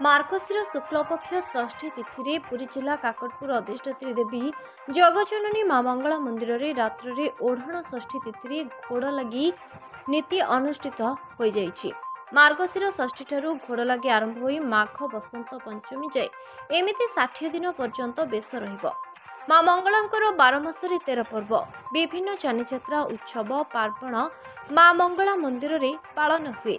मार्गशीर शुक्लपक्ष षष्ठी तिथि रे पुरी जिला काकटपुर अधिष्ठात्री देवी जगजननी मां मंगला मंदिर रे रात्र रे ओढ़ण षष्ठी तिथि रे घोड़ लगी नीति अनुष्ठित हो जाइछि। मार्गशीर षष्ठी ठारू घोड़ लगी आरंभ होई माघ बसंत पंचमी जाए एमिति 60 दिन पर्यंत बेस रहिबो। मां मंगलांकर 12 मासरे 13 पर्व विभिन्न जानियात्रा उत्सव पार्वण मां मंगला मंदिर रे पालन हुए।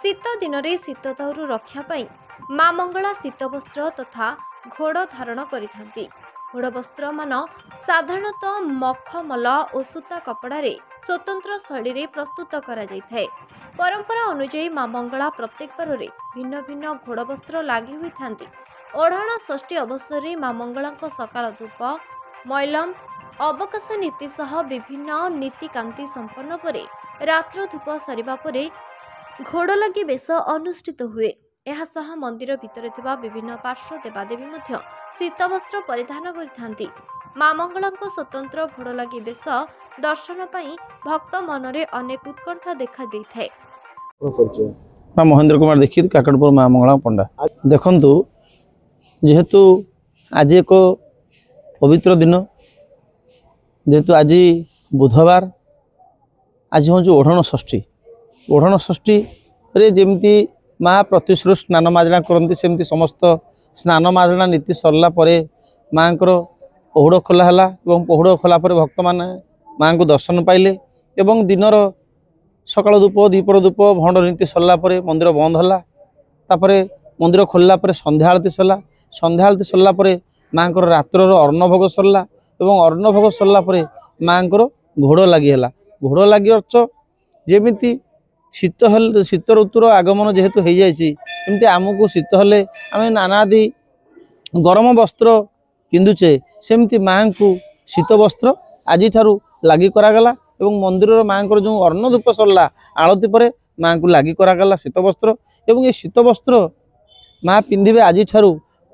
शीत दिन रे शीतताउरु रक्षा पाई मां मंगला शीत वस्त्र तथा घोड़ धारण करिथांती। घोड़ वस्त्र मान साधारणतः मखमल और सूता कपड़ा रे स्वतंत्र शैली रे प्रस्तुत करा जायथाय। परंपरा अनुसार मां मंगला प्रत्येक बार रे भिन्न भिन्न घोड़ वस्त्र लागि हुई थांती। ओढ़ण षष्ठी अवसर रे मां मंगलांको सकाळ धूप मैलम अवकाश नीति सह विभिन्न नीतिकांति संपन्न परे रात्र धूप सरिबा परे घोड़ लगी बेस अनुष्ठित हुए। एहासह मंदिर भितर थिबा विभिन्न पार्श्व देवादेवी मध्य शीत वस्त्र परिधान करिथांती। मां मंगलांको स्वतंत्र घोड़ लगी बेस दर्शन पाई भक्त मनरे अनेक उत्कंठा देखा देइथाय। महेंद्र कुमार दीक्षित काकटपुर मां मंगला पंडा। देखंतु जेहेतु आज एक पवित्र दिन, जेहेतु आज बुधवार, आज हूँ ओढ़ण षष्ठी। ओढ़ण षष्ठी रे जेमती माँ प्रतिश्रुत स्नान मार्जना करती सेमती समस्त स्नान मार्जना नीति सरला परे माँ को पहुड़ खोला पहुड़ खोला पर भक्त मैंने माँ को दर्शन पाइले एवं दिनर सकाल धूप दीपर धूप भंड नीति सरला परे मंदिर बंद होला। तापर मंदिर खोलला परे संध्या आरती सरला। संध्या आरती सरला परे माँ को रात्रर अन्न भोग सरला एवं अन्न भोग सरला परे माँ को घोड़ लगी है। घोड़ लगी अर्थ जेमिति शीत ऋतुर आगमन जेहेतु हो जाती आमको शीत हेले आम नानादि गरम वस्त्र पिंधुचे सेमती माँ को शीत वस्त्र आज लगी करागला एवं मंदिर माँ को जो अन्न धूप सरला आलती पर माँ को लगी करागला शीत वस्त्र एवं ये शीत वस्त्र माँ पिंधे आज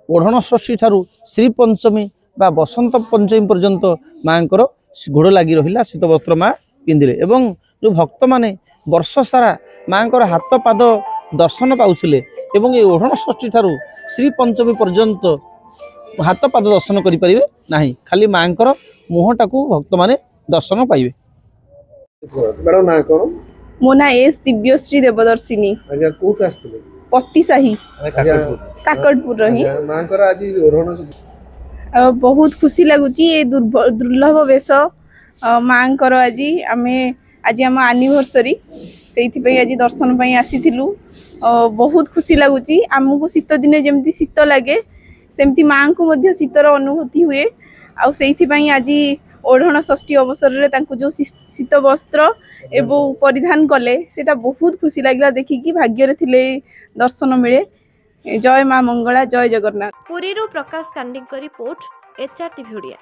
ओढ़ण षष्ठी ठारू श्री पंचमी बा बसंत पंचमी पर्यंत माँ को घोड़ लगी रहा शीत वस्त्र माँ पिंधिले एवं जो भक्त माने वर्ष सारा माँ को हाथ पाद दर्शन पाउथिले एवं ये ओढ़ण षष्ठी ठारू श्री पंचमी पर्यंत हाथ पाद दर्शन करि परिबे नाही, खाली माँ को मुहटा को भक्त माने दर्शन पाइबे। बड़ा ना कोन मो ना एस दिव्यश्री देवदर्शिनी। आज्ञा कोठ आस्तले पत्तीसाही काकटपुर रही। माँ को आज ओढ़ण बहुत खुशी लगुची ये दुर्लभ वेश माँ को आज आम एनिवर्सरी से आज दर्शन पाई आसीथिलु। बहुत खुशी लगुची आमको शीत दिने जमती शीत लगे सेमती माँ को मध्य शीतर अनुभूति हुए। आई आज ओढ़ण षष्ठी अवसर रे तांको जो शीत वस्त्र एवं परिधान कले सेटा बहुत खुशी लगिला देखिकी भाग्य रे थिले दर्शन मिले। जय मां मंगला, जय जगन्नाथ। पुरी प्रकाश कांडी रिपोर्ट एचआर टीवी।